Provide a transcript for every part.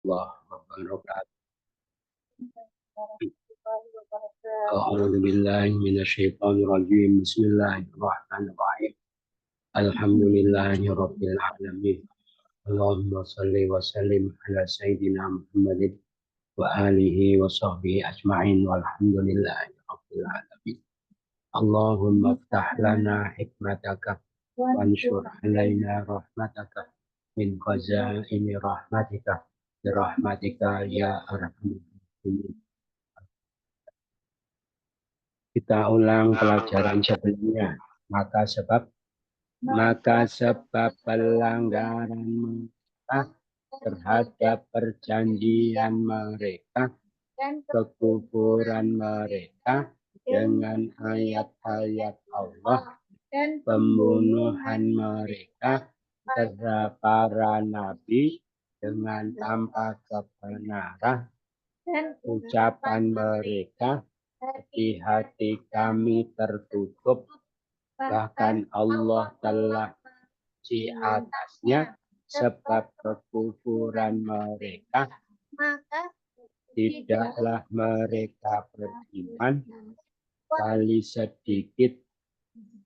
wabarakatuh. A'udzu billahi minasyaitonir rajim. Bismillahirrahmanirrahim. Alhamdulillahirabbil alamin. Allahumma shalli wa sallim ala sayyidina Muhammadin wa alihi wa sahbihi ajma'in walhamdulillahirabbil alamin. Allahumma iftah lana hikmataka wanshur alaina rahmataka min khazaini rahmatika birahmatika ya arhamar rahimin. Kita ulang pelajaran sebelumnya. Maka sebab pelanggaran mereka terhadap perjanjian mereka, kekufuran mereka dengan ayat-ayat Allah, dan pembunuhan mereka terhadap para nabi dengan tanpa kebenaran, dan ucapan mereka di hati kami tertutup, bahkan Allah telah di atasnya sebab kekufuran mereka, maka tidaklah mereka beriman kali sedikit,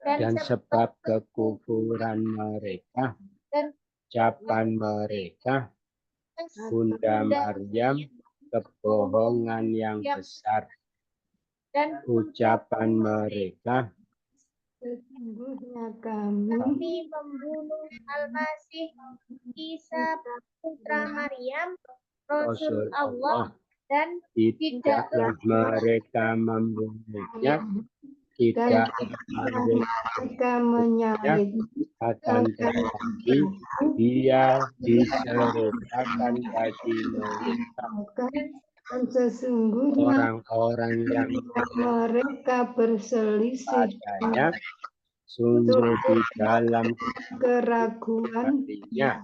dan sebab kekufuran mereka, ucapan mereka Bunda Maryam kebohongan yang besar, dan ucapan mereka sesungguhnya kami membunuh Al-Masih Isa putra Maryam Rasul Allah, dan tidaklah mereka membunuhnya, tidaklah mereka menyalib, akan tetapi dia diserahkan bagi mereka, dan sesungguhnya orang-orang yang mereka berselisih padanya sungguh di dalam keraguan hatinya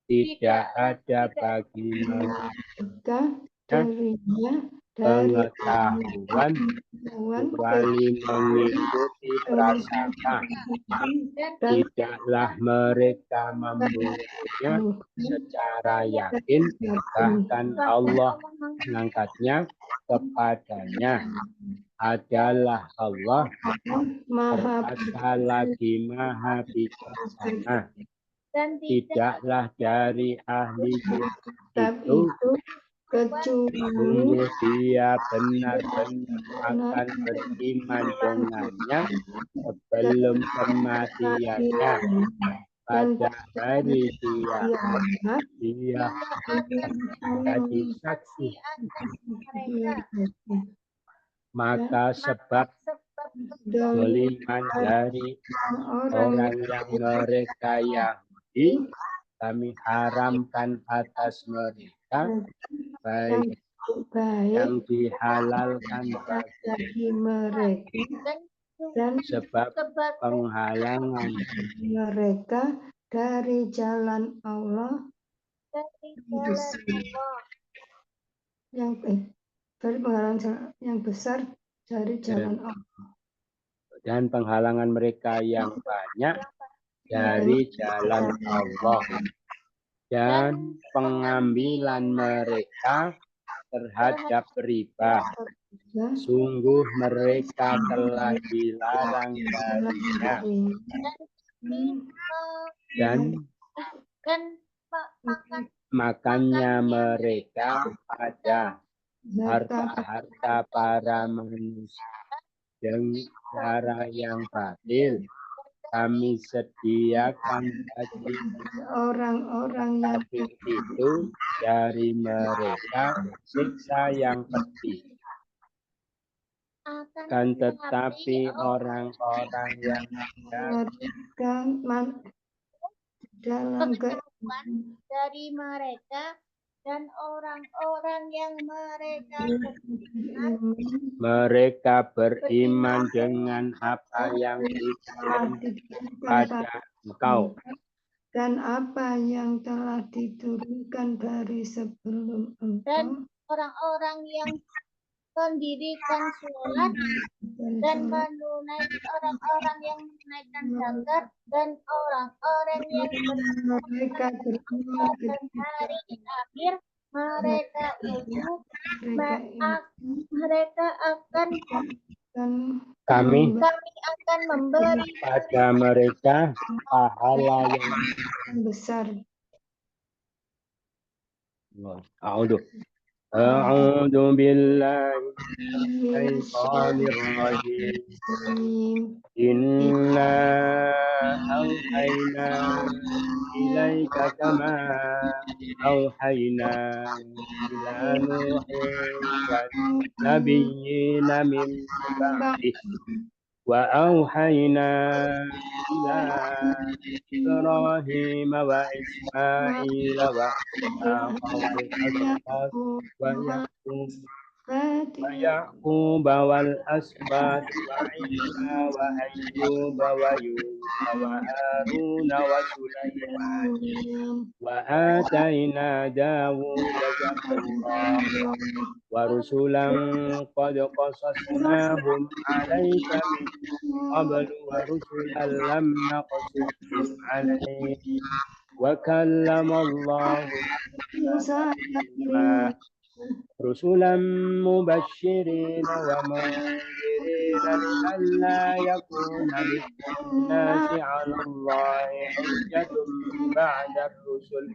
tidak ada bagi mereka darinya dari pengetahuan kecuali mengikuti prasangka. Tidaklah mereka membunuhnya secara yakin, bahkan Allah mengangkatnya kepadanya adalah Allah berkata lagi maha bijaksana. Dan tidaklah dari ahli kitab itu kecuali dia benar-benar akan beriman dengannya sebelum kematiannya. Pada hari kiamat dia jadi saksi. Maka sebab doliman dari orang yang mereka Yahudi, kami haramkan atas mereka baik yang dihalalkan bagi mereka dan sebab penghalangan mereka dari jalan Allah dari penghalangan yang besar dari jalan Allah, dan penghalangan mereka yang banyak dari jalan Allah, dan pengambilan mereka terhadap riba. Sungguh mereka telah dilarang darinya, dan makannya mereka pada harta-harta para manusia dengan cara yang batil. Kami sediakan bagi orang-orang yang itu dari mereka siksa yang pedih. Kan tetapi orang-orang yang dalam dari mereka dan orang-orang yang mereka beriman dengan apa yang diturunkan pada engkau dan apa yang telah diturunkan dari sebelum engkau, dan orang-orang yang mendirikan sholat dan orang-orang yang menunaikan zakat dan orang-orang yang mereka beriman hari akhir, mereka itu mereka mereka akan Kami kami akan memberi pada mereka pahala yang besar. A'udzu billahi minasyaitonir rajim. Inna auhayna ilaika kama auhayna ila Nuhin wan nabiyyina min ba'dihi wa auhayna ila Ibrahim wa Ismail wa Ishaqa wal asbaq wa Yaqub wal asbaq wa Isa wa Ayyub wa Yunus wa Harun wa Sulaiman wa atayna Dawud zabura wa rusulan qad qasasnahum 'alaika min qablu wa rusulan lam naqsusum 'alaik wa kallama Allahu Musa taklima rusulan mubashshirina wa mundirina lialla yakuna linnasi 'ala Allahi hujjatun ba'da ar-rusul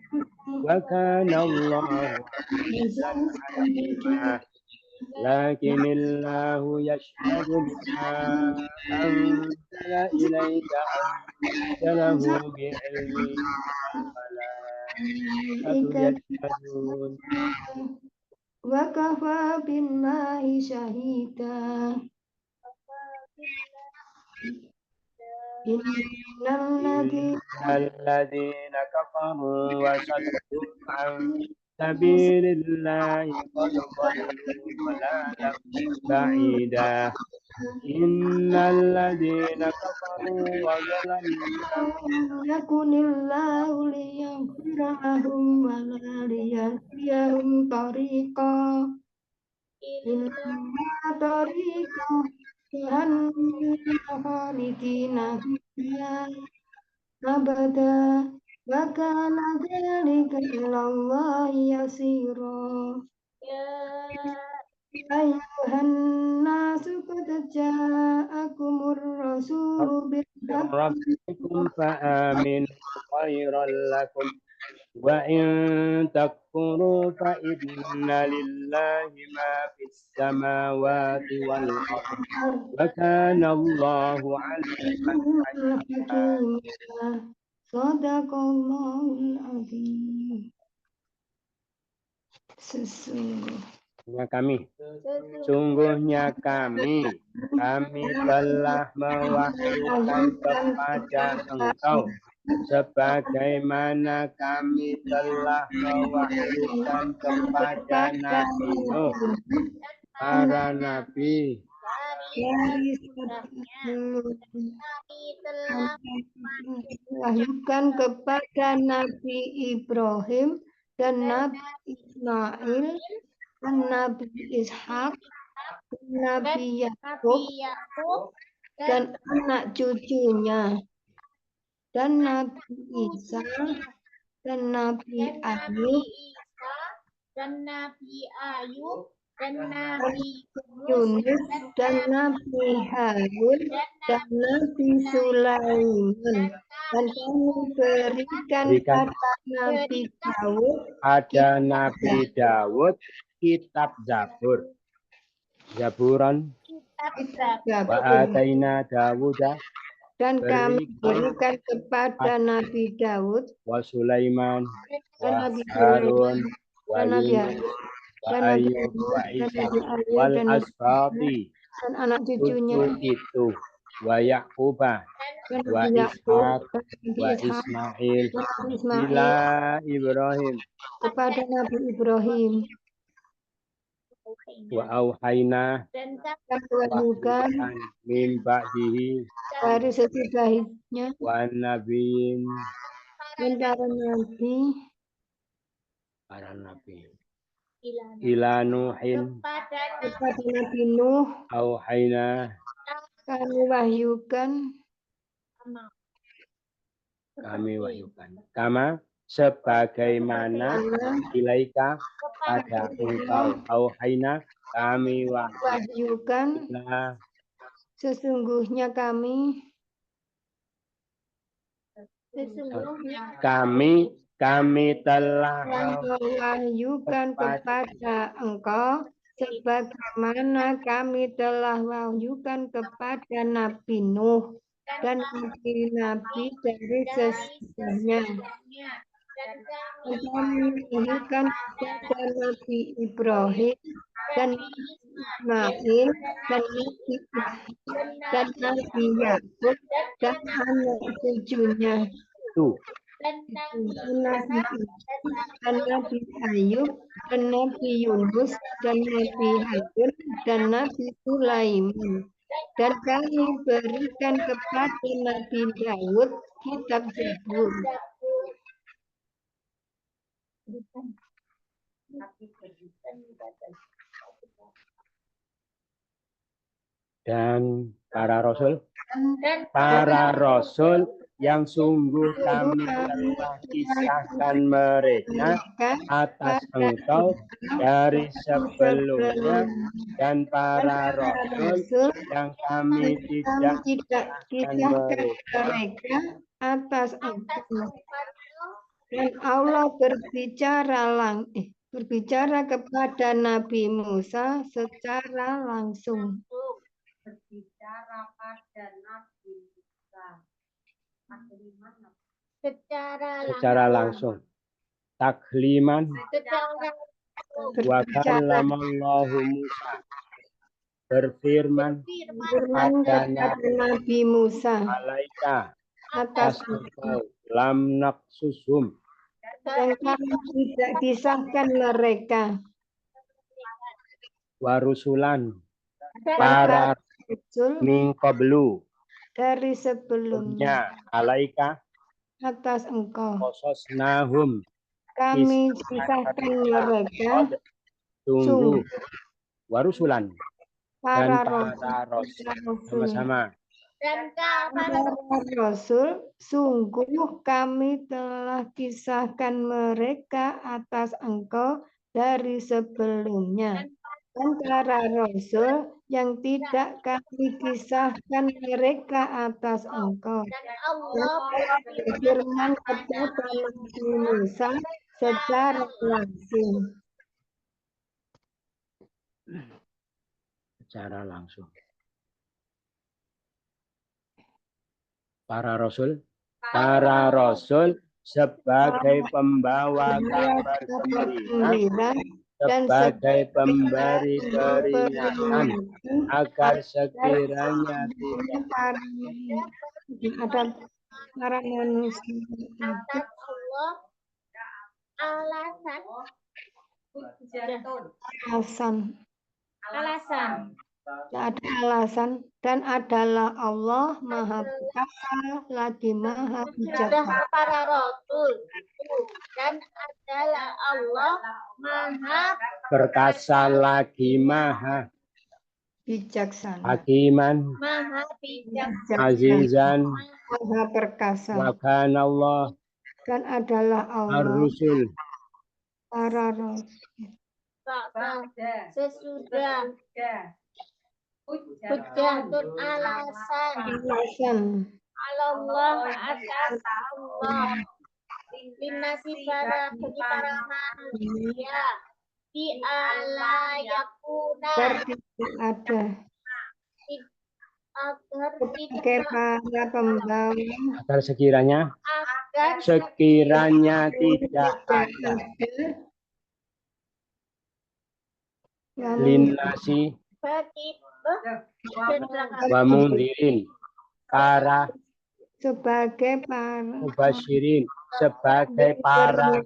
wa kana Allahu 'azizan hakima لكن الله يشهد بما أنزل إليك أنزله بعلمه والملائكة يشهدون وكفى بالله شهيدا إن الذين كفروا وصدوا عن سبيل الله قد ضلوا ضلالا بعيدا إن الذين كفروا وظلموا يكن الله ليغفر لهم ولا ليهديهم طريقا إلا طريقا جهنم خالدين فيها أبدا وكان ذلك إلى الله يسيرا أيها الناس قد جاءكم الرسول بالحق ربكم فآمنوا خيرا لكم وإن تكفروا فإن لله ما في السماوات والأرض وكان الله عليما حكيما صدق الله العظيم. Sungguhnya kami telah mewahyukan kepada engkau sebagaimana kami telah mewahyukan kepada Nabi Nuh, para nabi kami telah mewahyukan kepada Nabi Ibrahim dan Nabi Ismail dan Nabi Ishak dan Nabi Yakub dan anak cucunya dan Nabi Isa dan Nabi Ayub dan Nabi Ayub dan Nabi Yunus dan Nabi Harun dan Nabi Sulaiman dan kami berikan pada Nabi Daud kitab Zabur. Zaburan wa ataina Dawuda dan kami berikan kepada Nabi Daud wa Sulaiman dan wa Nabi Harun wa dan Nabi Yunus wa Ayyub wa Isa wal asbati dan anak cucunya itu wa Yaquba wa Ishaq wa Ismail ila Ibrahim kepada Nabi Ibrahim wa auhayna dan bukan min ba'dihi dari sesudahnya wa nabiyyin dan para nabi ila Nuhin kepada Nabi Nuh auhayna kami wahyukan kama sebagaimana ilaika pada engkau auhaina kami wahyukan wahyukan sesungguhnya kami kami telah mewahyukan kepada engkau sebagaimana kami telah wahyukan kepada Nabi Nuh dan nabi-nabi dari sesudahnya. Dan Dan kami wahyukan kepada Nabi Ibrahim dan Ismail dan Nabi dan Nabi Yakub dan anak cucunya tuh dan Nabi dan Nabi Ayub dan Nabi Yunus dan Nabi Harun dan Nabi Sulaiman. Dan kami berikan kepada Nabi Daud kitab Zabur. dan para rasul yang sungguh kami telah kisahkan mereka atas engkau dari sebelumnya dan para rasul yang kami tidak kisahkan mereka atas engkau. Dan Allah berbicara kepada Nabi Musa secara langsung. Berbicara pada Nabi Musa secara langsung takliman wa kallamallahu Musa berfirman kepada Nabi Musa alaika atas engkau lam naqsusum dan kami tidak kisahkan mereka warusulan para para rasul min qablu dari sebelumnya alaika atas engkau. qasasnahum Kami kisahkan mereka sungguh warusulan dan para para rasul rasul. sama-sama Para rasul, sungguh kami telah kisahkan mereka atas engkau dari sebelumnya. Dan para rasul yang tidak kami kisahkan mereka atas engkau. Berfirman kepada Nabi Musa secara langsung. secara langsung. Para rasul sebagai pembawa kabar gembira, sebagai pemberi peringatan agar sekiranya tidak ada para manusia atas Allah alasan tidak ada alasan dan adalah Allah Maha Perkasa lagi Maha Bijaksana. para rasul dan adalah Allah Maha perkasa lagi Maha Bijaksana. Hakiman Maha bijaksana Azizan Maha Perkasa wa kana Allah dan adalah Allah ar-rusul para rasul. sesudah hujjatun alasan Allah atas Allah linasi bagi para manusia di ala yakuna Ada agar sebagai para pembawa agar sekiranya tidak ada linnasi bagi wa mundirin para sebagai para mubasyirin sebagai para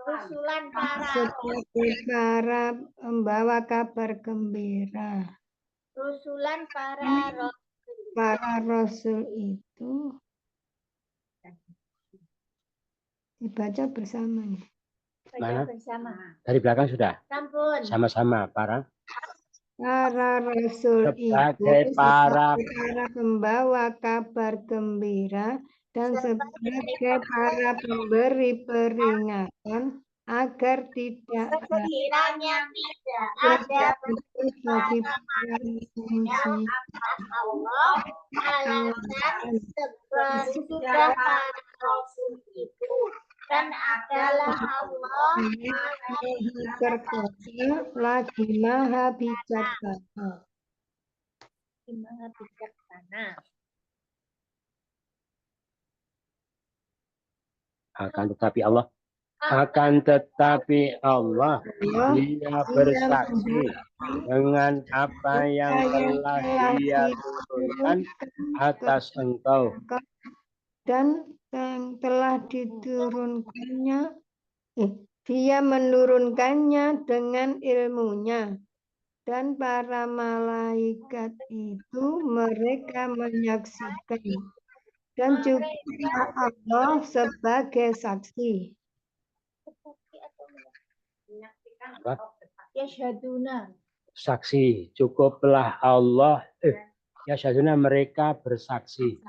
rusulan para sebagai para pembawa kabar gembira. rusulan para Para rasul itu dibaca bersama nih. Mana? bersama Dari belakang sudah sampun sama-sama para Para rasul itu sebagai para para pembawa kabar gembira dan sebagai para pemberi peringatan agar tidak Sekiranya tidak ada terjadi bagi para manusia Allah, alasan sudah para rasul itu dan adalah Allah Maha perkasa lagi maha bijaksana. Maha bijaksana. akan tetapi Allah dia bersaksi dengan apa yang telah dia turunkan atas engkau dan yang telah diturunkannya dia menurunkannya dengan ilmunya dan para malaikat itu mereka menyaksikan dan juga Allah sebagai saksi. Apa? Yashaduna. Saksi, cukuplah Allah ya syahaduna mereka bersaksi.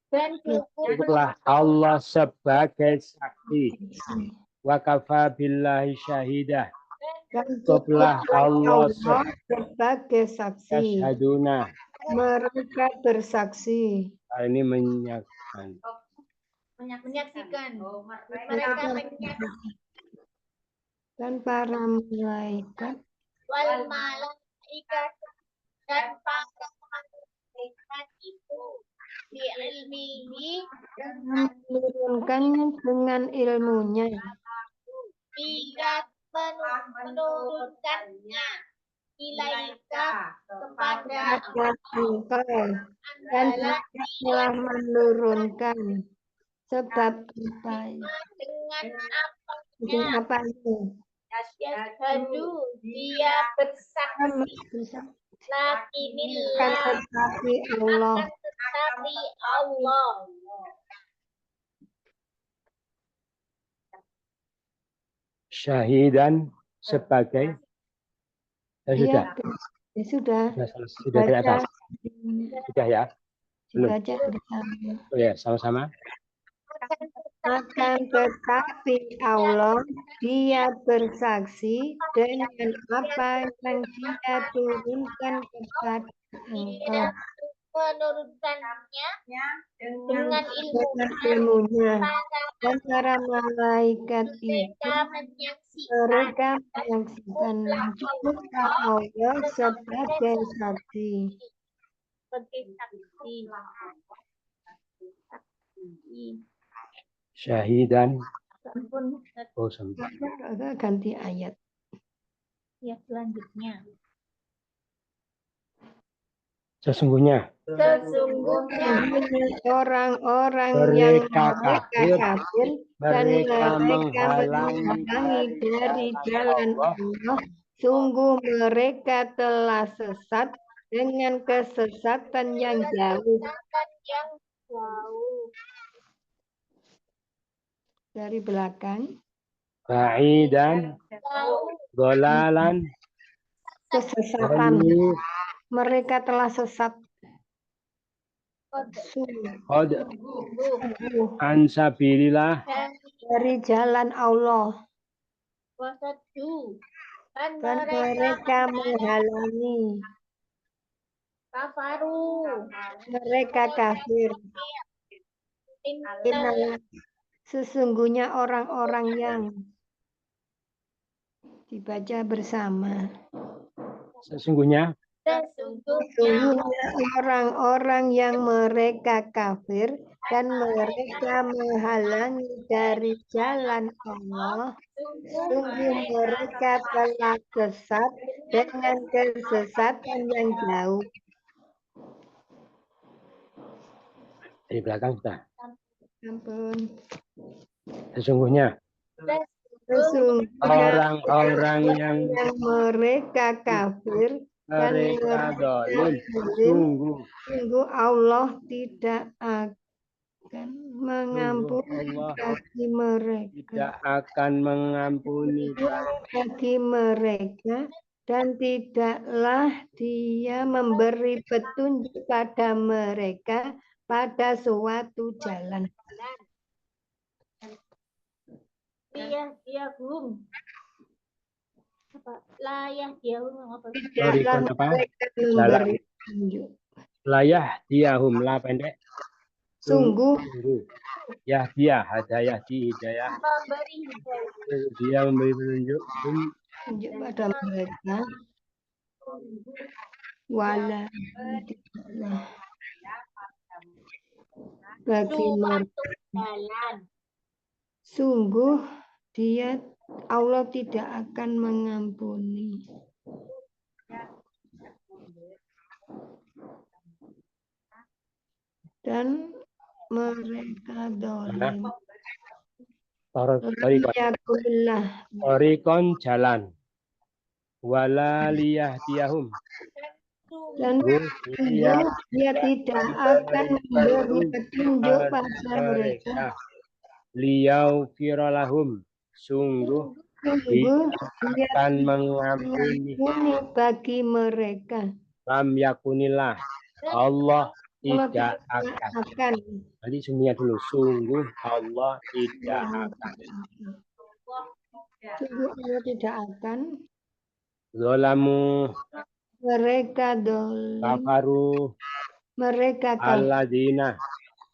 Dan Cukuplah Allah sebagai saksi. Wa kafa billahi syahidah. Cukuplah Allah sebagai saksi. syahaduna. Mereka bersaksi. Ini menyaksikan. menyaksikan. Mereka menyaksikan. Dan para malaikat Wal malaikat dan para malaikat itu diilmihi menurunkannya dengan ilmunya. Dia menurunkannya ilaika kepada engkau dan dia telah menurunkan sebab apa dengan apa itu yashhadu dia bersaksi kan tetapi Allah tetapi Allah Syahidan sebagai sudah. Ya sudah. Sudah di atas. Sudah ya. Belum. Dibaca bersama. Oh ya, sama-sama. Akan tetapi Allah dia bersaksi dengan apa yang dia turunkan kepada engkau menurunkannya dengan ilmunya dan para malaikat itu mereka menyaksikan cukuplah Allah sebagai saksi. Syahidan. Ganti ayat. Ya, selanjutnya. Sesungguhnya orang-orang yang kafir dan mereka menghalangi dari jalan Allah, sungguh mereka telah sesat dengan kesesatan yang jauh. Dari belakang. Ba'idan, dolalan, kesesatan. Mereka telah sesat. Ansabilillah dari jalan Allah. Dan mereka menghalangi. Mereka kafir. Sesungguhnya orang-orang yang dibaca bersama. Sesungguhnya orang-orang yang mereka kafir dan mereka menghalangi dari jalan Allah, sungguh mereka telah sesat dengan kesesatan yang jauh. Dari belakang sudah. Ampun. Sesungguhnya orang-orang yang mereka kafir dan mereka dolim, sungguh Allah tidak akan mengampuni bagi mereka. Tidak akan mengampuni bagi mereka Dan tidaklah dia memberi petunjuk pada mereka pada suatu jalan. Diahum. Apa? Layah diahum apa? Tidaklah Berikan apa? mereka memberi petunjuk. Layah diahum la pendek. Sungguh Sungguh. Dia hadayah di hidayah. Memberi hidayah. Dia memberi petunjuk. petunjuk pada mereka. Wala tidaklah bagi mereka. Suatu jalan. Sungguh dia Allah tidak akan mengampuni. Dan mereka dolim. Yakullah. Orikon jalan. Walaliyah diahum. Dan sungguh dia tidak akan memberi petunjuk pada mereka. Liyau firolahum. Sungguh Sungguh dia akan mengampuni. bagi mereka. Lam yakunillah. Allah tidak Allah akan. Nanti semuanya dulu. Sungguh Allah tidak akan. Sungguh Allah tidak akan. Zolamu Mereka dolim. kafaru Mereka kafir. alladzina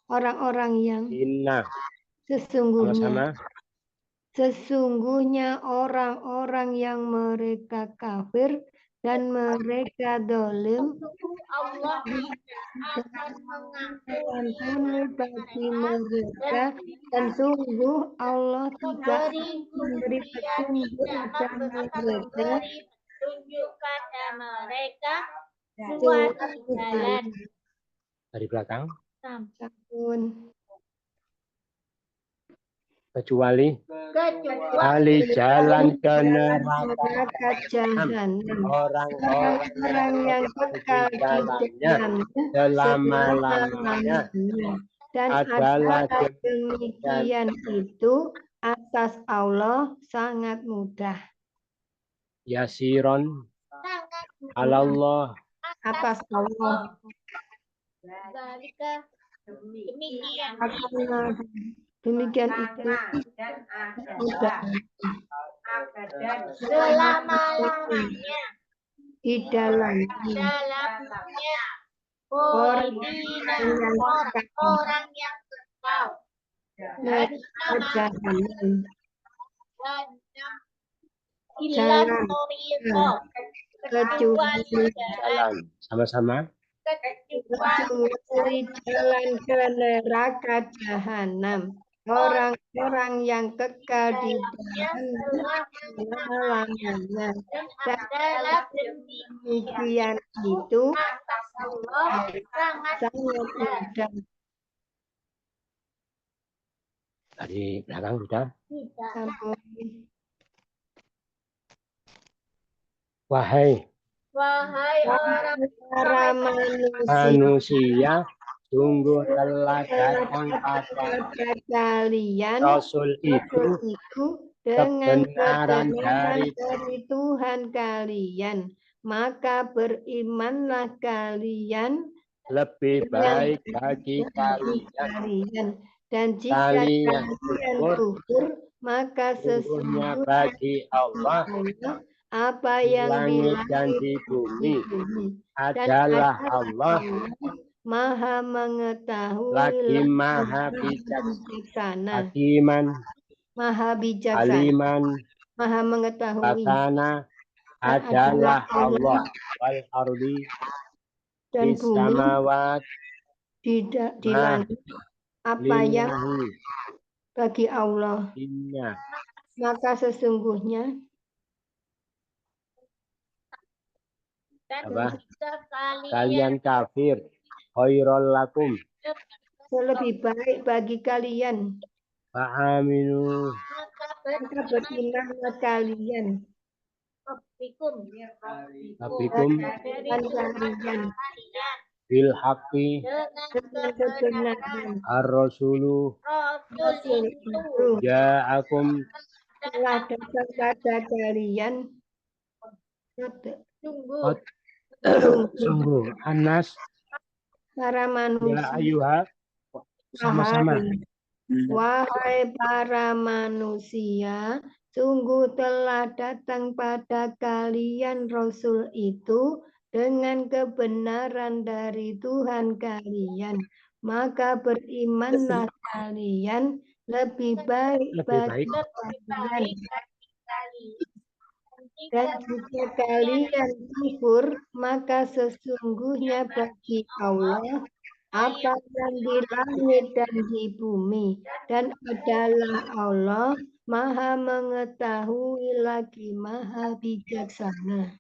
Orang-orang yang inna. sesungguhnya Sama-sama. Sesungguhnya orang-orang yang mereka kafir dan mereka dolim Allah akan mengampuni ampuni bagi mereka, dan sungguh Allah tidak memberi petunjuk pada mereka tunjuk pada mereka suatu jalan. Dari belakang. Ampun. Kecuali Kecuali jalan ke neraka. Neraka jahanam. Orang-orang yang kekal di dalamnya selama-lamanya. Dan adalah demikian itu atas Allah sangat mudah. Yasiron sangat alallah. Atas Allah. Zalika demikian Demikian itu dan mudah abadan selama-lamanya di dalamnya. dalamnya Orang orang yang kekal neraka jahanam. Ilan toriqo Kecuali Jalan. Sama-sama. kecuali jalan ke neraka jahanam. Orang-orang yang kekal di dalamnya selama-lamanya. dan adalah Demikian itu atas Allah sangat sangat mudah. Dari belakang sudah. tidak. Ampun. Wahai Wahai orang Para manusia manusia, sungguh telah datang pada kalian Rasul itu dengan kebenaran kebenaran dari dari Tuhan kalian, maka berimanlah kalian lebih baik bagi kalian. Dan jika Kalian kalian kufur, kufur, maka sesungguhnya sesungguhnya bagi Allah apa di yang di langit dan langit di bumi dan adalah Allah Maha mengetahui lagi maha bijaksana, hakiman, Maha bijaksana, aliman, Maha mengetahui. bakana adalah Allah wal ardi Dan bis bumi samawat di langit apa yang lillahi bagi Allah, inna. maka sesungguhnya dan Apa? jika Kalian kafir khairul lakum lebih baik bagi kalian, fa'aminu maka maka berimanlah kalian Rabbikum abikum dan kalian bil haqqi dengan dengan kebenaran. ar-rasulu Rasul itu ja'akum Telah datang pada kalian Sungguh. Oh, sungguh. Anas, para bila manusia. ayuha. Sama-sama. Wahai para manusia, sungguh telah datang pada kalian Rasul itu dengan kebenaran dari Tuhan kalian. Maka berimanlah kalian lebih baik Lebih baik. Lebih baik bagi kalian. Dan jika kalian kufur, maka sesungguhnya bagi Allah apa yang di langit dan di bumi, dan adalah Allah Maha mengetahui lagi Maha bijaksana.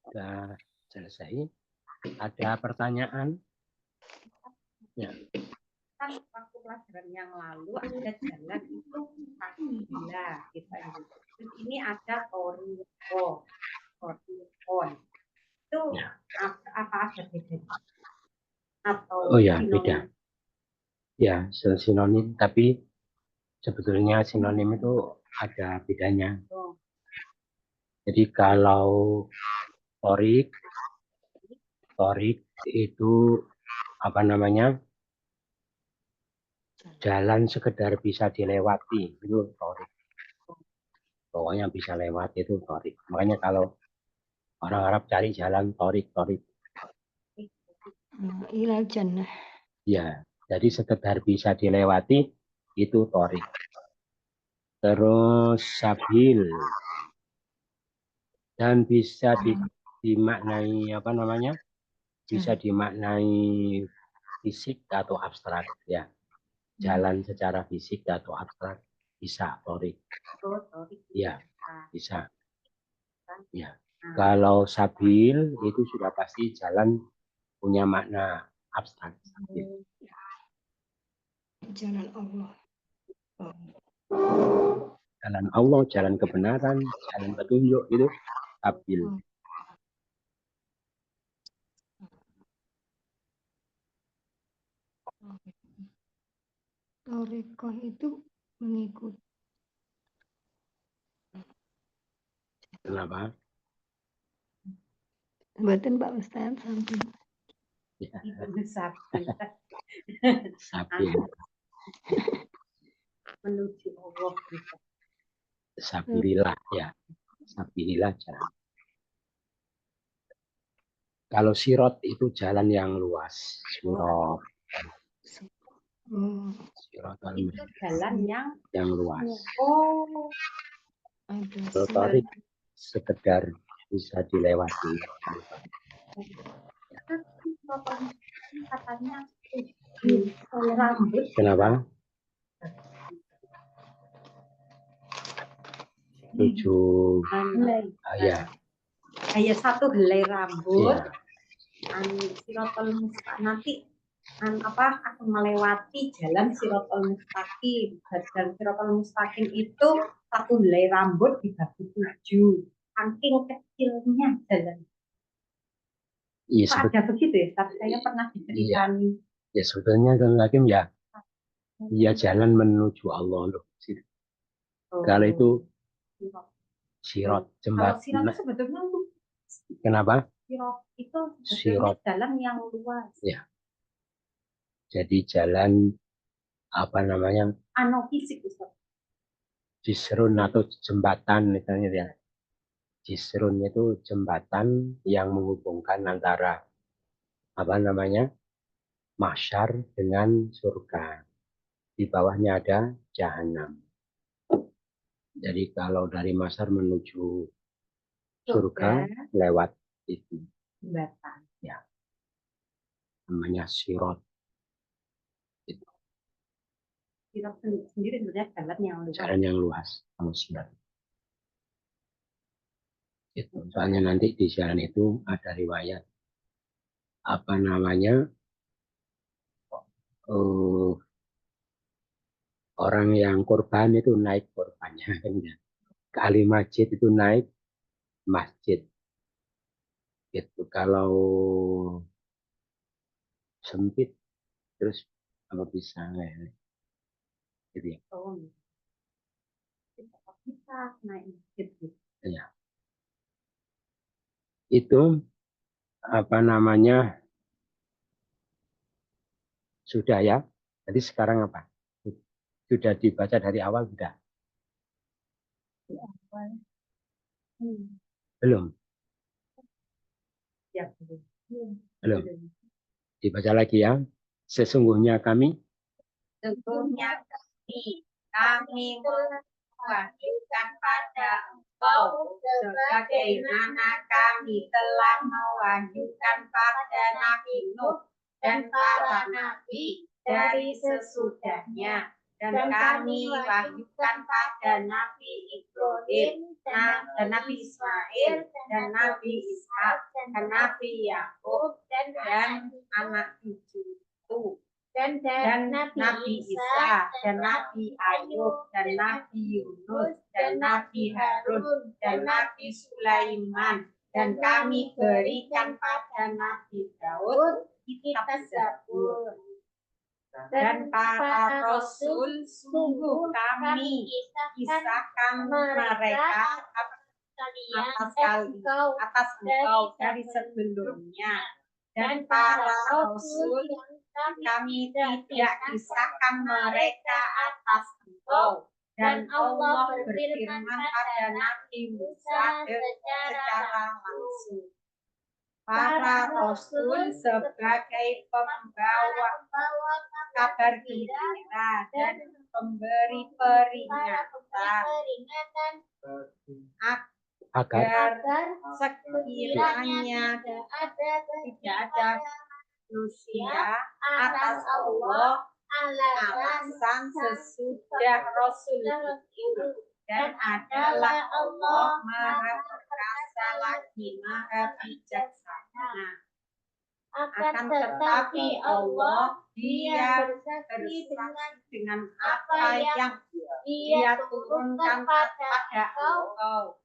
Sudah selesai. Ada pertanyaan? Ya. Kan waktu pelajaran yang lalu ada jalan itu Sakila kita ini. Terus ini ada Toriko, Torikon. Itu apa ada bedanya? Atau Oh ya, sinonim? beda. Ya, sinonim, tapi sebetulnya sinonim itu ada bedanya. Oh, Jadi kalau torik itu apa namanya? Jalan sekedar bisa dilewati, itu torik. Pokoknya bisa lewat itu torik. Makanya kalau orang Arab cari jalan torik. Ilal jannah. Ya, jadi sekedar bisa dilewati itu torik. Terus sabil dan bisa dimaknai apa namanya? Bisa dimaknai fisik atau abstrak ya. Jalan secara fisik atau abstrak bisa torik. Torik. Ya, bisa. Ya. Kalau sabil itu sudah pasti jalan punya makna abstrak. Jalan Allah. Jalan Allah, jalan kebenaran, jalan petunjuk itu sabil. Torikoh itu mengikut. Kenapa? Buatan Pak Ustaz sampai. Ya, Itu sabil. sabil. Menuju Allah gitu. Sabilillah ya. Sabilillah jalan. Kalau sirot itu jalan yang luas. Sirot. Itu jalan yang luas. Oh, Kalau torik sekedar bisa dilewati. katanya rambut. Kenapa? 7 ya. Hanya satu helai rambut. Ya. Sirotol mustaqim nanti apa akan melewati jalan sirotol mustaqim. Dan sirotol mustaqim itu satu helai rambut dibagi 7. Saking kecilnya jalan. Iya, Ada begitu ya? Tapi saya pernah diceritain. Ya sebetulnya kan Hakim ya jalan menuju Allah loh. Kalau itu sirot Kalau jembatan. sirot sebetulnya Kenapa? sirot itu Sirot. jalan yang luas. Ya. Jadi jalan apa namanya? Fisik Ustaz. Jisrun atau jembatan misalnya ya. Jisrun itu jembatan yang menghubungkan antara apa namanya? Mahsyar dengan surga. Di bawahnya ada jahanam. Jadi kalau dari Mahsyar menuju surga lewat itu jembatan. Ya. Namanya sirot. Sirot sendiri sebenarnya jalan yang luas. Jalan yang luas kalau sirot. Itu. Soalnya nanti di jalan itu ada riwayat apa namanya orang yang korban itu naik korbannya kan ya. Kali masjid itu naik masjid. Itu kalau sempit terus apa bisa gitu ya. Oh, bisa naik masjid gitu. Ya. Itu apa namanya sudah ya. Jadi sekarang apa? Sudah dibaca dari awal sudah? Belum. Ya, belum. Belum. Dibaca lagi ya. Sesungguhnya kami Sesungguhnya kami mewajibkan pada engkau sebagaimana kami telah mewajibkan pada Nabi Nuh dan para nabi dari sesudahnya, dan kami wahyukan pada Nabi Ibrahim dan Nabi Ismail dan Nabi Ishak dan Nabi Yakub dan anak cucu itu, dan Nabi Isa dan Nabi Ayub dan Nabi Yunus dan Nabi Harun dan Nabi Sulaiman, dan kami berikan pada Nabi Daud kitab Zabur. Dan para rasul sungguh kami kisahkan mereka atas engkau dari sebelumnya, dan para rasul kami tidak kisahkan mereka atas engkau. Dan Allah berfirman pada Nabi Musa secara langsung, para rasul sebagai pembawa kabar gembira dan pemberi peringatan agar sekiranya tidak ada manusia atas Allah alasan sesudah Rasul itu, dan adalah Allah Maha Perkasa lagi Maha Bijaksana. Akan tetapi Allah Dia bersaksi dengan apa yang Dia turunkan pada engkau.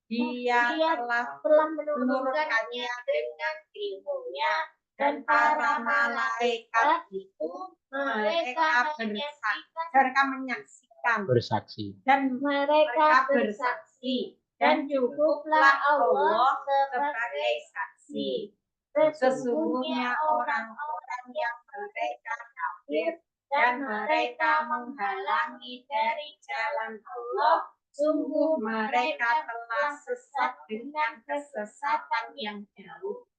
Dia telah menurunkannya dengan ilmunya, dan para malaikat itu mereka menyaksikan dan mereka bersaksi, dan cukuplah Allah sebagai saksi. Sesungguhnya orang-orang yang mereka kafir dan mereka menghalangi dari jalan Allah, sungguh mereka telah sesat dengan kesesatan yang jauh.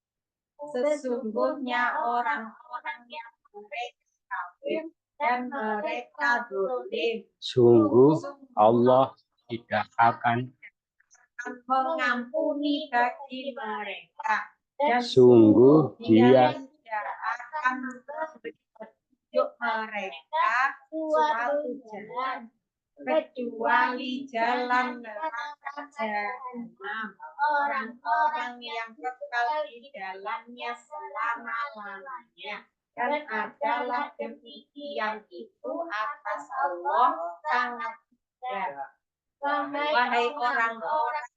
Sesungguhnya orang-orang yang mereka kafir dan mereka zalim, sungguh Allah tidak akan mengampuni bagi mereka, dan sungguh Dia tidak akan memberi petunjuk mereka suatu jalan kecuali jalan neraka jahanam, orang-orang yang kekal di dalamnya selama-lamanya. Dan adalah demikian itu atas Allah sangat mudah. Wahai orang-orang,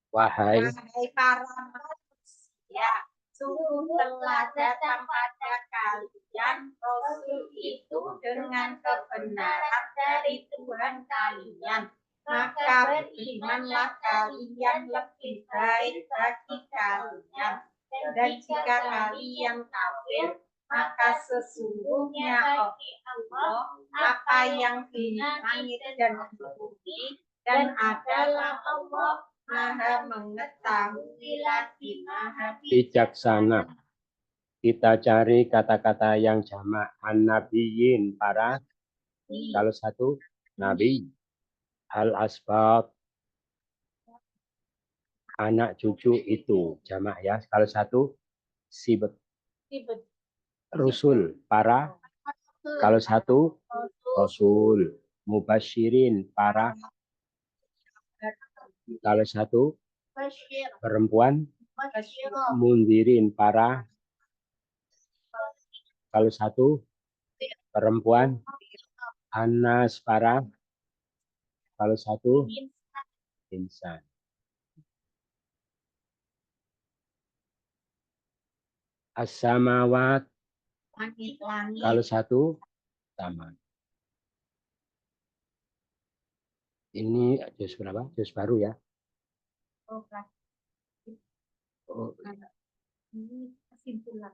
wahai para manusia, sungguh telah datang pada kalian Rasul itu dengan kebenaran dari Tuhan kalian. Maka berimanlah kalian, lebih baik bagi kalian. Dan jika kalian kafir, maka sesungguhnya Allah apa yang di langit dan di bumi, dan adalah Allah Maha mengetahui lagi Maha bijaksana. Kita cari kata-kata yang jamak an-nabiyyin, para, kalau satu nabi, al-asbab, anak cucu itu jamak ya. Kalau satu sibet, rusul, para, kalau satu rasul, mubasyirin, para, kalau satu perempuan, mundirin, para, kalau satu perempuan, anas, para, kalau satu insan. As-samawat, kalau satu sama. Ini juz berapa? Juz baru ya. Oh, kelas Oh, ini kesimpulan.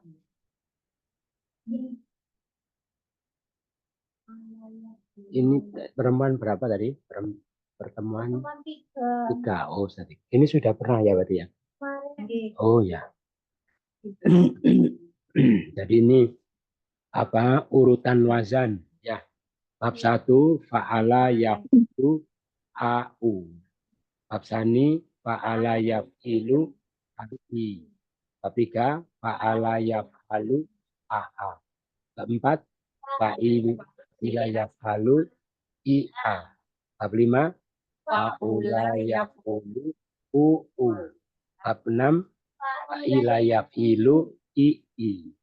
ini pertemuan berapa tadi? Pertemuan Pertemuan 3. 3. Oh, tadi. Ini sudah pernah ya berarti ya? Kemarin. Oh ya. Jadi ini apa urutan wazan ya. Bab 1 fa'ala yaf'ulu au. Bab sani fa'ala yaf'ilu ai. Bab 3 fa'ala yaf'alu aa. Bab 4 fa'ila yaf'alu ia. Bab 5 fa'ula yaf'ulu uu. Bab 6 fa'ila yaf'ilu ii.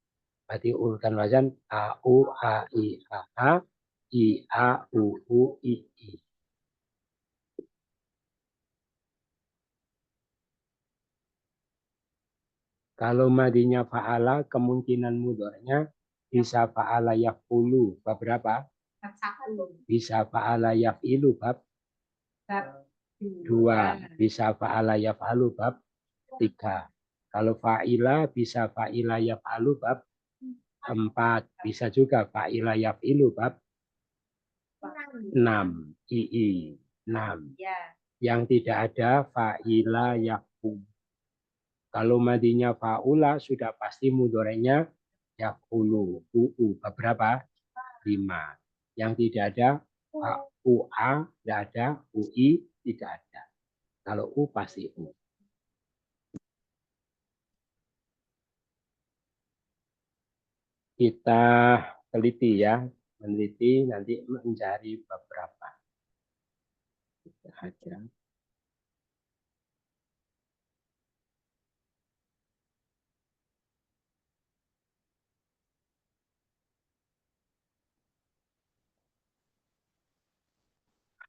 Berarti urutan wazan a u a i u i. Kalau madinya fa'ala kemungkinan mudhari'nya bisa fa'ala yaf'ulu bab berapa? Bab 1. Bisa fa'ala yaf'ilu bab Bab 2. Bisa fa'ala yaf'alu bab 3. Kalau fa'ila bisa fa'ila yaf'alu bab 4. Bisa juga fa'ila yaf'ilu bab 6. 6. Ya. Yang tidak ada fa'ila yaf'ulu. Kalau madinya fa'ula sudah pasti mudhari'nya yaf'ulu. Bab berapa? 5. Yang tidak ada UA, tidak ada UI, tidak ada. Kalau U pasti U. Kita teliti ya, meneliti nanti mencari beberapa. Kita aja.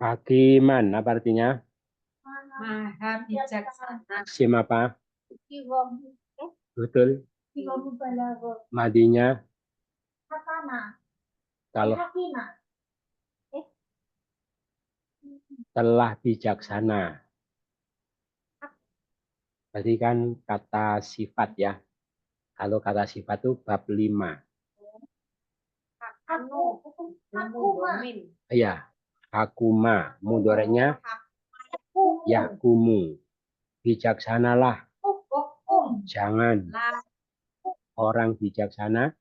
Hakiman, apa artinya? Maha bijaksana. Sim apa? Siwam. Betul. Siwam balago. Madinya? Hakama. Kalau Hakima. telah bijaksana. Berarti kan kata sifat ya. Kalau kata sifat itu bab 5. Hakuma. Iya. Hakuma. Mudhari'nya yakumu. Bijaksanalah. Jangan. Orang bijaksana.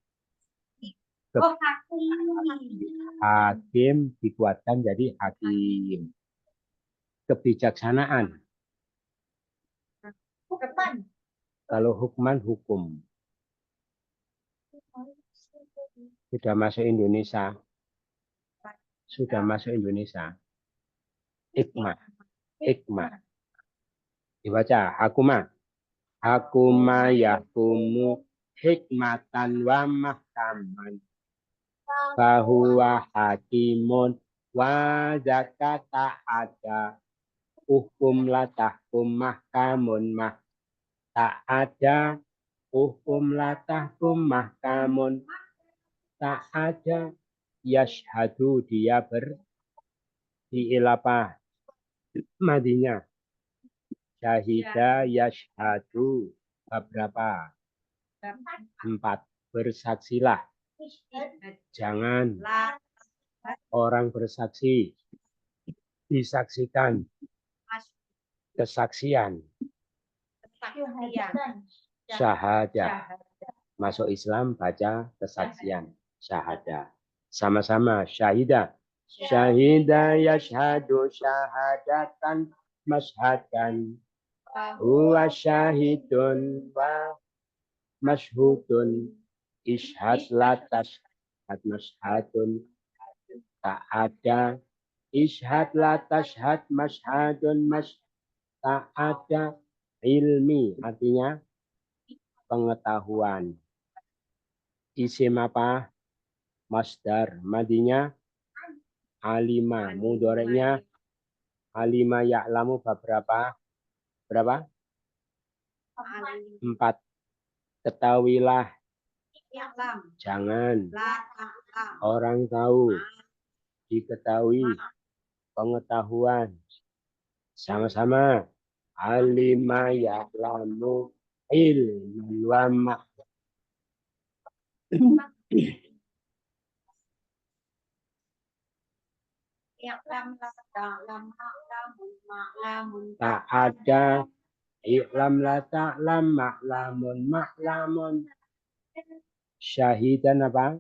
Hakim dikuatkan jadi hakim. Kebijaksanaan. Kalau hukman hukum. Sudah masuk Indonesia. Sudah masuk Indonesia. Hikmah. Hikmah. Dibaca hakuma. Hakuma yahkumu hikmatan wa mahkaman. Fahuwa hakimun wa zakata ada. Hukum la tahkum mahkamun mah. Tak ada. Hukum la tahkum mahkamun. Tak ada. Yashhadu dia fi'il apa? Madinya. Syahida yashhadu. Berapa? 4. Bersaksilah. Jangan orang bersaksi. Disaksikan. Kesaksian. Syahadah. Masuk Islam baca kesaksian. Syahadah. Sama-sama syahidah. Syahida yashhadu syahadatan masyhadan. Huwa syahidun wa masyhudun. Ishhad la tashhad masyhadun. Tak ada. Ishhad la tashhad masyhadun tak ada. Ilmi artinya pengetahuan. Isim apa? Masdar. Madinya alima. Mudhari'nya alima ya'lamu bab berapa? Berapa? 4. Ketahuilah. Jangan. Orang tahu. Diketahui. pengetahuan. Sama-sama. Alima ya'lamu ilman wa I'lam la ta'lam ma'lamun ma'lamun tak ada. I'lam la ta'lam ma'lamun. Syahidan apa?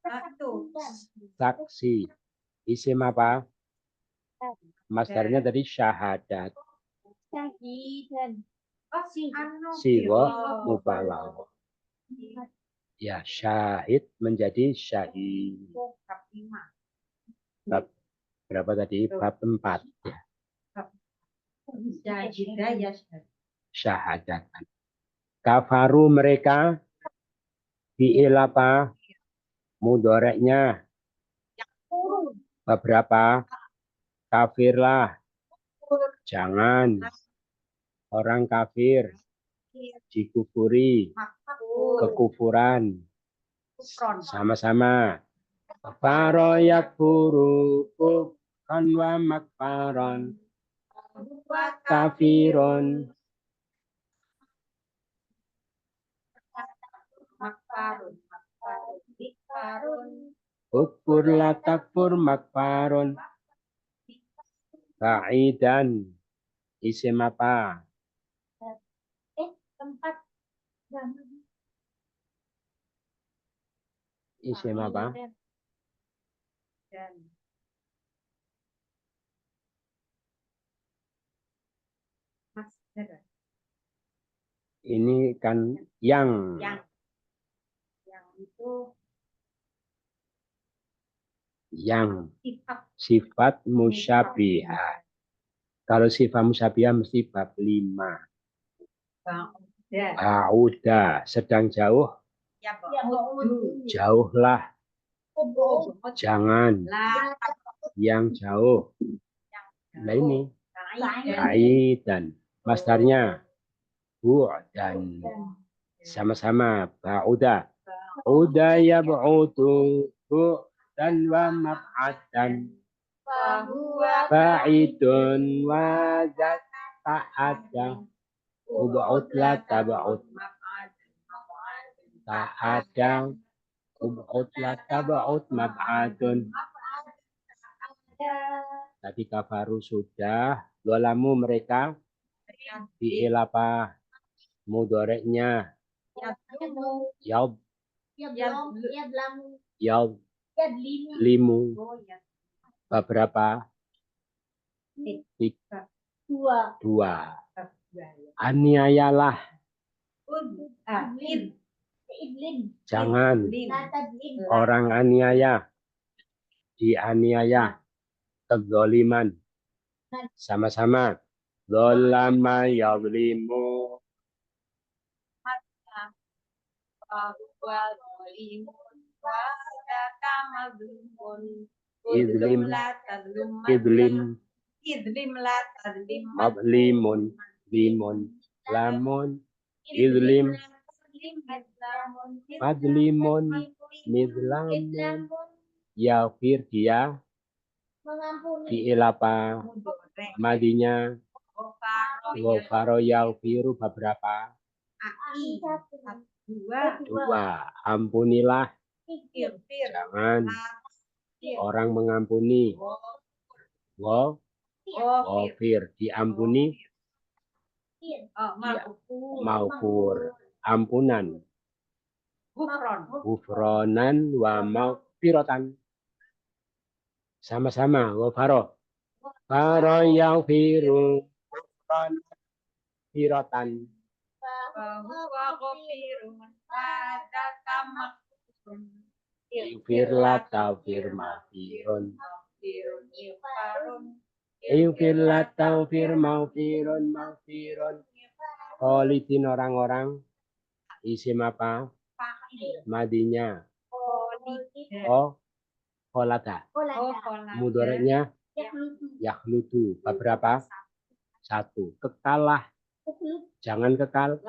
satu. Saksi. Isim apa? Masdarnya tadi syahadat. Syahidan. Oh, anu. Siwa mubalaghah. Ya, syahid menjadi syahid. Bab 5. Bab berapa tadi? Bab 4. Ya. Syahidah ya Syahadat. Kafaru mereka fi'il apa? Mudoreknya beberapa. Kafirlah. Jangan. Orang kafir dikufuri. Kekufuran. Sama-sama. Faro yakfuru kufran wa makfaron. Kafirun. Makfarun. Ukfur la takfur makfarun. Ba'idan. Isim apa? Tempat. Isim apa? Dan masdar. Ini kan yang. Yang itu Yang. sifat Sifat musyabihah. Kalau sifat musyabihah mesti bab 5. ba'udah. Auda. Sedang jauh. Ya ba'udu. Jauhlah. Jangan. La Yang jauh. Nah ini. ta'id. Aidan. Masdarnya. Bu'dan. Sama-sama. Ba'uda. Uda ya ba'udu. Dan wa mab'adan. Fahuwa Ba'idun wa zat ta'ada. Uba'ud la taba'ud. Ta'ada. Uba'ud la taba'ud mab'adun. Tadi kafaru sudah. Dolamu mereka. Fi'il apa? Mudoreknya. Yaub. Yaub. Limu. Beberapa. Dua. Aniayalah. Jangan. Orang aniaya. Dianiaya. Kezoliman. Sama-sama. Zolama yadlimu. Idlim. Idlim. Idlim la tadlim. Mablimun. Limun. Lamun. Idlim. Madlimun. Midlamun. Yafir dia. Fi'il apa? Madinya. Wafaro yafiru beberapa. Dua. Ampunilah. Jangan. Orang mengampuni. Wafir. Diampuni. Maufur. Ampunan. Gufronan wa maghfiratan. Sama-sama. Wafaro. Faro yafiru. Gufronan. Firatan. Firla tafir mafirun. Firla tafir mafirun mafirun. Kholidin orang-orang. Isim apa? Madinya. Oh. Kholada. Mudoreknya. Yakhludu. Beberapa? Satu. Kekalah. Jangan kekal.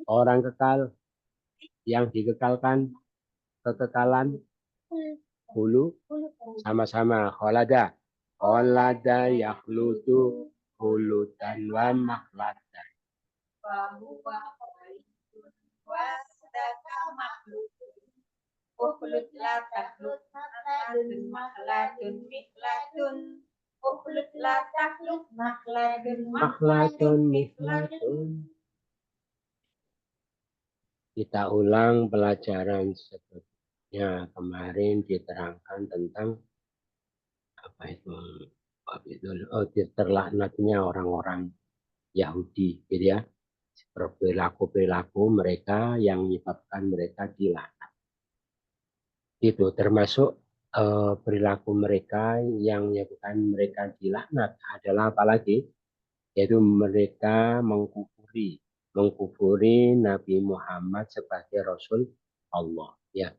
Orang kekal. Yang dikekalkan. Kekekalan. Hulu. Sama-sama. Kholada. Kholada yakhludu hulutan wa makhlatan. Bahwa khairun wasdaka makhlukun. Ukhlut la takhluk makladun makladun mikladun. Ukhlut la takhluk makladun Makhlatan miklatun. Kita ulang pelajaran sebelumnya. Kemarin diterangkan tentang apa itu? Terlaknatnya orang-orang Yahudi, gitu ya. Perilaku-perilaku mereka yang menyebabkan mereka dilaknat. Itu termasuk perilaku mereka yang menyebabkan mereka dilaknat adalah apalagi? Yaitu mereka mengkufuri Nabi Muhammad sebagai Rasul Allah. Ya,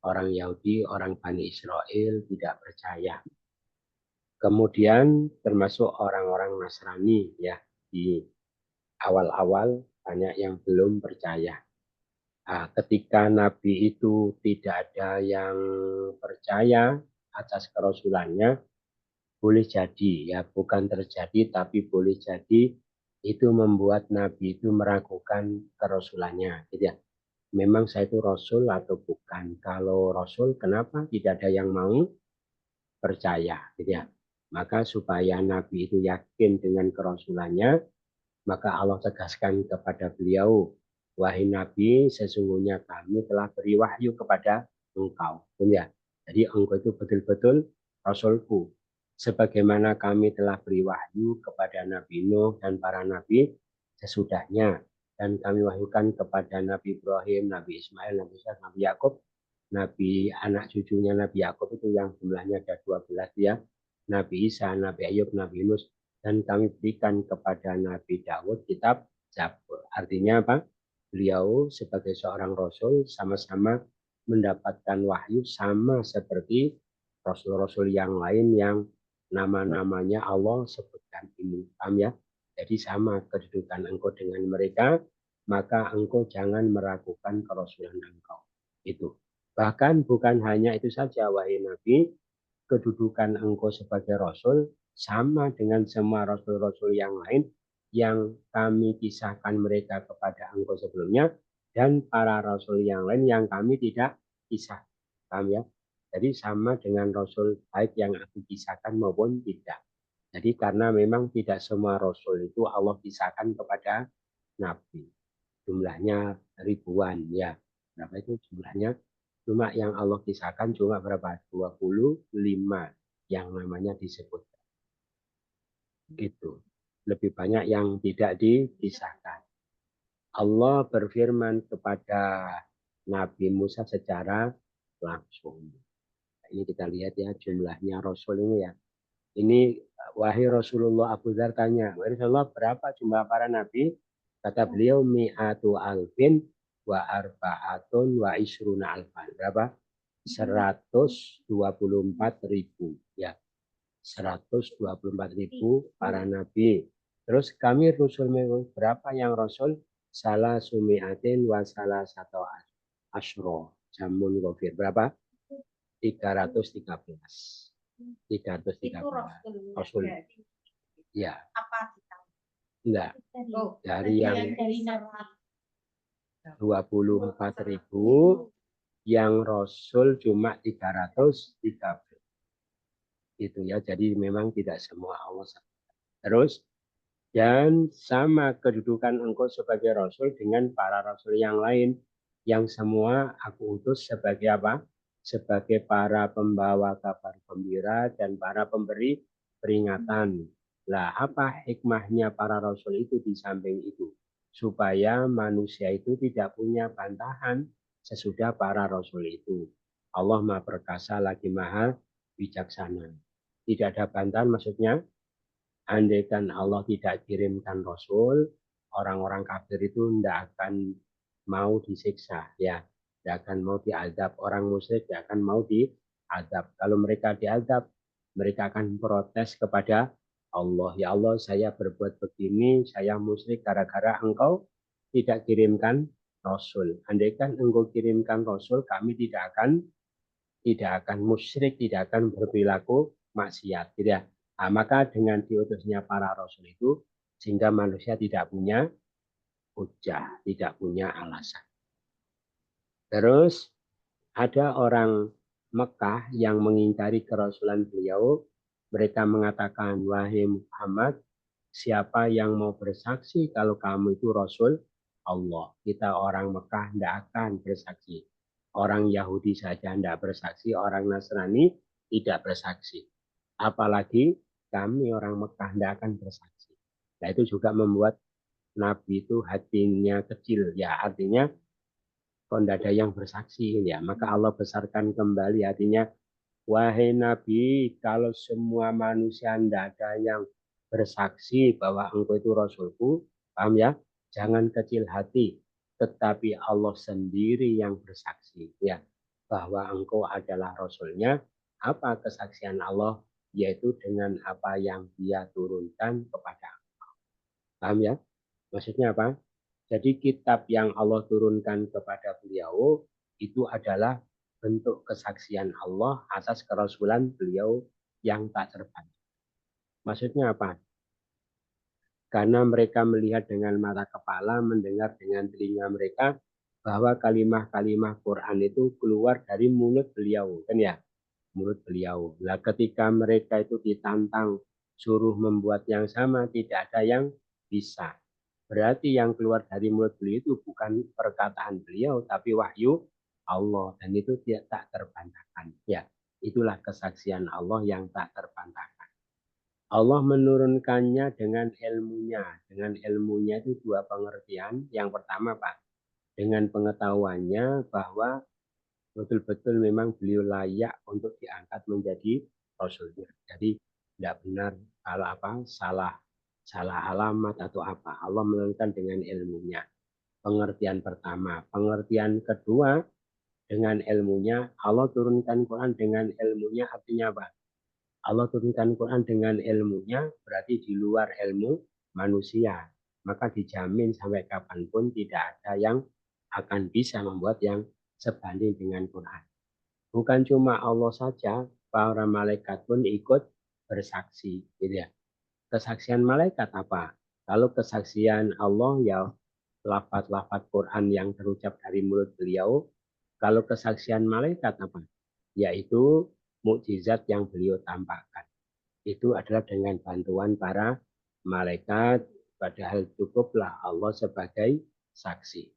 orang Yahudi, orang Bani Israel tidak percaya. Kemudian termasuk orang-orang Nasrani, ya, di awal-awal banyak yang belum percaya. Nah, ketika Nabi itu tidak ada yang percaya atas kerasulannya, boleh jadi, ya bukan terjadi, tapi boleh jadi itu membuat Nabi itu meragukan kerasulannya. Gitu ya. Memang saya itu Rasul atau bukan? Kalau Rasul, kenapa tidak ada yang mau percaya? Gitu ya. Maka supaya Nabi itu yakin dengan kerasulannya, maka Allah tegaskan kepada beliau, wahai Nabi, sesungguhnya kami telah beri wahyu kepada engkau. Ya. Jadi engkau itu betul-betul Rasulku. Sebagaimana kami telah beri wahyu kepada Nabi Nuh dan para nabi sesudahnya. Dan kami wahyukan kepada Nabi Ibrahim, Nabi Ismail, Nabi Ishak, Nabi Yakub, Nabi anak cucunya Nabi Yakub itu yang jumlahnya ada 12 ya. Nabi Isa, Nabi Ayub, Nabi Yunus, dan kami berikan kepada Nabi Daud kitab Zabur. Artinya apa? Beliau sebagai seorang rasul sama-sama mendapatkan wahyu sama seperti rasul-rasul yang lain yang nama-namanya Allah sebutkan ini. Paham ya? Jadi sama kedudukan engkau dengan mereka, maka engkau jangan meragukan kerasulan engkau. Itu. Bahkan bukan hanya itu saja, wahai Nabi, kedudukan engkau sebagai rasul sama dengan semua rasul-rasul yang lain yang kami kisahkan mereka kepada engkau sebelumnya dan para rasul yang lain yang kami tidak kisah. Paham ya? Jadi sama dengan rasul baik yang aku kisahkan maupun tidak. Jadi karena memang tidak semua rasul itu Allah kisahkan kepada Nabi. Jumlahnya ribuan ya. Berapa itu jumlahnya? Cuma yang Allah kisahkan cuma berapa? 25 yang namanya disebut. Gitu. Lebih banyak yang tidak dikisahkan. Allah berfirman kepada Nabi Musa secara langsung. Ini kita lihat ya jumlahnya Rasul ini ya. Ini wahai Rasulullah, Abu Dzar tanya, wahai Rasulullah berapa jumlah para nabi? Kata beliau mi'atu alfin wa arba'atun wa isruna alfan. Berapa? 124.000 ya. 124.000 para nabi. Terus kami Rasul berapa yang Rasul? Salah sumi'atin wa salah satu asyro. Jamun gofir. Berapa? 313. 313. Itu Rasul. Ya. Apa kita? Enggak. Dari yang 24.000 yang Rasul cuma 313. Itu ya. Jadi memang tidak semua Allah. Terus dan sama kedudukan engkau sebagai Rasul dengan para Rasul yang lain yang semua aku utus sebagai apa? Sebagai para pembawa kabar gembira dan para pemberi peringatan. Lah, apa hikmahnya para rasul itu di samping itu? Supaya manusia itu tidak punya bantahan sesudah para rasul itu. Allah Maha Perkasa lagi Maha Bijaksana. Tidak ada bantahan maksudnya, andaikan Allah tidak kirimkan rasul, orang-orang kafir itu tidak akan mau disiksa ya. Tidak akan mau diadab. Orang musyrik tidak akan mau diadab. Kalau mereka diadab, mereka akan protes kepada Allah. Ya Allah, saya berbuat begini, saya musyrik gara-gara engkau tidak kirimkan Rasul. Andaikan engkau kirimkan Rasul, kami tidak akan musyrik, tidak akan berperilaku maksiat. Tidak. Nah, maka dengan diutusnya para rasul itu sehingga manusia tidak punya hujah, tidak punya alasan. Terus ada orang Mekah yang mengingkari kerasulan beliau. Mereka mengatakan, wahai Muhammad, siapa yang mau bersaksi kalau kamu itu Rasul Allah? Kita orang Mekah tidak akan bersaksi. Orang Yahudi saja tidak bersaksi, orang Nasrani tidak bersaksi. Apalagi kami orang Mekah tidak akan bersaksi. Nah itu juga membuat Nabi itu hatinya kecil. Ya artinya kok tidak ada yang bersaksi ya. Maka Allah besarkan kembali hatinya. Wahai Nabi, kalau semua manusia tidak ada yang bersaksi bahwa engkau itu Rasulku, paham ya? Jangan kecil hati, tetapi Allah sendiri yang bersaksi ya bahwa engkau adalah Rasulnya. Apa kesaksian Allah? Yaitu dengan apa yang Dia turunkan kepada engkau. Paham ya? Maksudnya apa? Jadi kitab yang Allah turunkan kepada beliau itu adalah bentuk kesaksian Allah atas kerasulan beliau yang tak terbantah. Maksudnya apa? Karena mereka melihat dengan mata kepala, mendengar dengan telinga mereka bahwa kalimah-kalimah Quran itu keluar dari mulut beliau, kan ya? Mulut beliau. Nah, ketika mereka itu ditantang suruh membuat yang sama, tidak ada yang bisa. Berarti yang keluar dari mulut beliau itu bukan perkataan beliau, tapi wahyu Allah. Dan itu tidak tak terbantahkan. Ya, itulah kesaksian Allah yang tak terbantahkan. Allah menurunkannya dengan ilmunya. Dengan ilmunya itu dua pengertian. Yang pertama, Pak, dengan pengetahuannya bahwa betul-betul memang beliau layak untuk diangkat menjadi rasulnya. Jadi tidak benar kalau apa salah alamat atau apa. Allah menurunkan dengan ilmunya. Pengertian pertama. Pengertian kedua, dengan ilmunya. Allah turunkan Quran dengan ilmunya artinya apa? Allah turunkan Quran dengan ilmunya berarti di luar ilmu manusia. Maka dijamin sampai kapanpun tidak ada yang akan bisa membuat yang sebanding dengan Quran. Bukan cuma Allah saja, para malaikat pun ikut bersaksi. Gitu ya. Kesaksian malaikat apa? Kalau kesaksian Allah ya lafaz-lafaz Quran yang terucap dari mulut beliau. Kalau kesaksian malaikat apa? Yaitu mukjizat yang beliau tampakkan. Itu adalah dengan bantuan para malaikat, padahal cukuplah Allah sebagai saksi.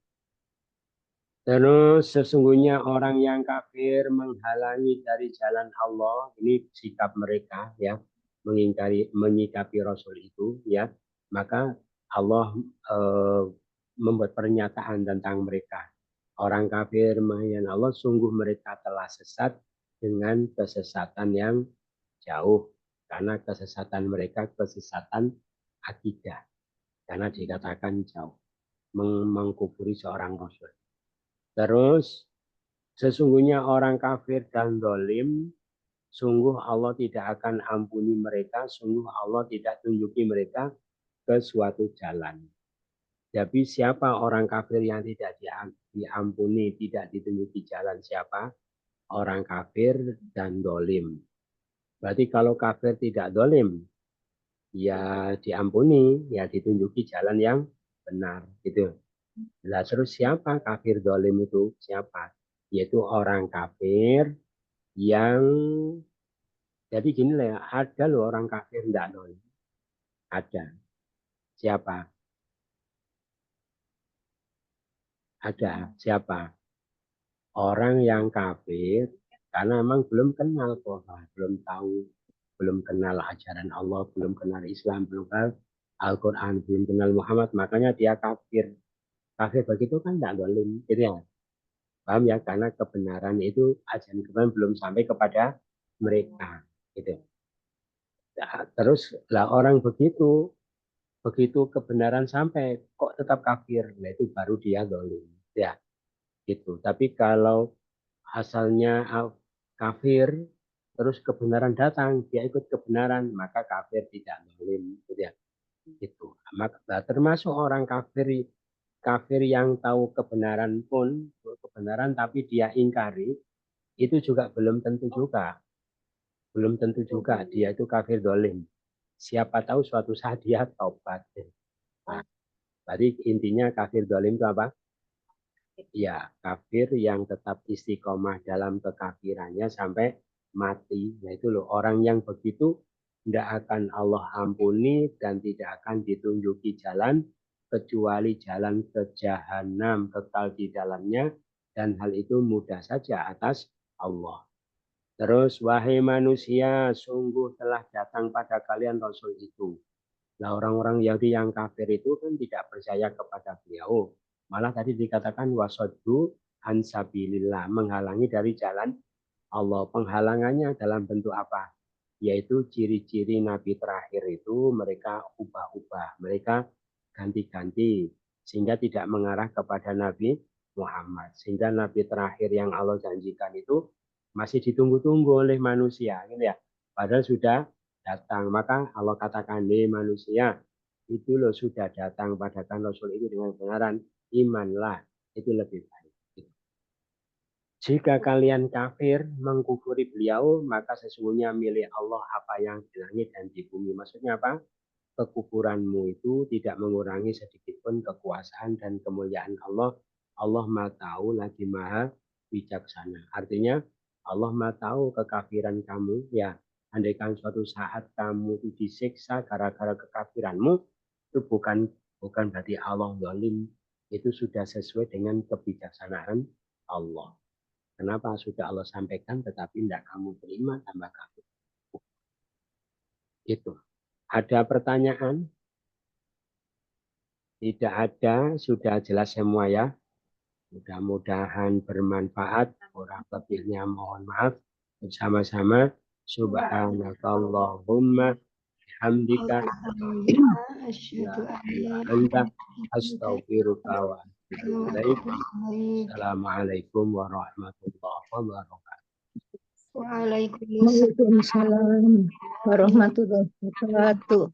Terus sesungguhnya orang yang kafir menghalangi dari jalan Allah, ini sikap mereka ya, menyikapi Rasul itu ya, maka Allah membuat pernyataan tentang mereka. Orang kafir menghina Allah, sungguh mereka telah sesat dengan kesesatan yang jauh. Karena kesesatan mereka kesesatan akidah. Karena dikatakan jauh. Mengkufuri seorang Rasul. Terus, sesungguhnya orang kafir dan dolim, sungguh Allah tidak akan ampuni mereka, sungguh Allah tidak tunjuki mereka ke suatu jalan. Jadi siapa orang kafir yang tidak diampuni, tidak ditunjuki jalan siapa? Orang kafir dan dolim. Berarti kalau kafir tidak dolim, ya diampuni, ya ditunjuki jalan yang benar. Gitu. Nah, terus siapa kafir dolim itu? Siapa? Yaitu orang kafir yang, jadi gini lah ya, ada loh orang kafir tidak dolim. Ada. Siapa? Ada. Siapa? Orang yang kafir karena memang belum kenal Quran, belum tahu, belum kenal ajaran Allah, belum kenal Islam, belum kenal Al-Quran, belum kenal Muhammad, makanya dia kafir. Kafir begitu kan tidak dolim, gitu ya. Paham ya? Karena kebenaran itu, ajaran kebenaran belum sampai kepada mereka, gitu. Nah, terus lah orang begitu kebenaran sampai kok tetap kafir, nah itu baru dia dolim, ya. Gitu. Tapi kalau asalnya kafir, terus kebenaran datang, dia ikut kebenaran, maka kafir tidak zalim. Gitu ya. Gitu. Maka termasuk orang kafir yang tahu kebenaran pun, kebenaran tapi dia ingkari, itu juga belum tentu juga. Belum tentu juga dia itu kafir dolim. Siapa tahu suatu saat dia taubat. Nah, tadi intinya kafir dolim itu apa? Ya, kafir yang tetap istiqomah dalam kekafirannya sampai mati. Nah itu loh, orang yang begitu tidak akan Allah ampuni dan tidak akan ditunjuki jalan kecuali jalan ke jahanam, kekal di dalamnya, dan hal itu mudah saja atas Allah. Terus, wahai manusia, sungguh telah datang pada kalian Rasul itu. Nah, orang-orang Yahudi yang kafir itu kan tidak percaya kepada beliau. Malah tadi dikatakan wasoddu ansabilillah, menghalangi dari jalan Allah. Penghalangannya dalam bentuk apa? Yaitu ciri-ciri Nabi terakhir itu mereka ubah-ubah, mereka ganti-ganti, sehingga tidak mengarah kepada Nabi Muhammad. Sehingga Nabi terakhir yang Allah janjikan itu masih ditunggu-tunggu oleh manusia, gitu ya. Padahal sudah datang. Maka Allah katakan, manusia, itu loh sudah datang padakan Rasul itu dengan kebenaran, imanlah, itu lebih baik. Jika kalian kafir mengkufuri beliau, maka sesungguhnya milik Allah apa yang di langit dan di bumi. Maksudnya apa? Kekufuranmu itu tidak mengurangi sedikit pun kekuasaan dan kemuliaan Allah. Allah Maha tahu lagi Maha bijaksana. Artinya Allah Maha tahu kekafiran kamu. Ya, andaikan suatu saat kamu itu disiksa gara-gara kekafiranmu, itu bukan berarti Allah zalim. Itu sudah sesuai dengan kebijaksanaan Allah. Kenapa sudah Allah sampaikan tetapi tidak kamu terima tambah kafir. Itu. Ada pertanyaan? Tidak ada, sudah jelas semua ya. Mudah-mudahan bermanfaat. Kurang lebihnya mohon maaf. Bersama-sama. Subhanakallahumma bihamdika. Asyhadu an la Anta astaghfiruka wa atubu ilaik. Assalamualaikum warahmatullahi wabarakatuh. Waalaikumsalam. Waalaikumsalam warahmatullahi wabarakatuh.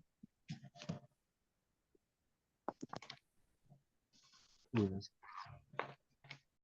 Yes.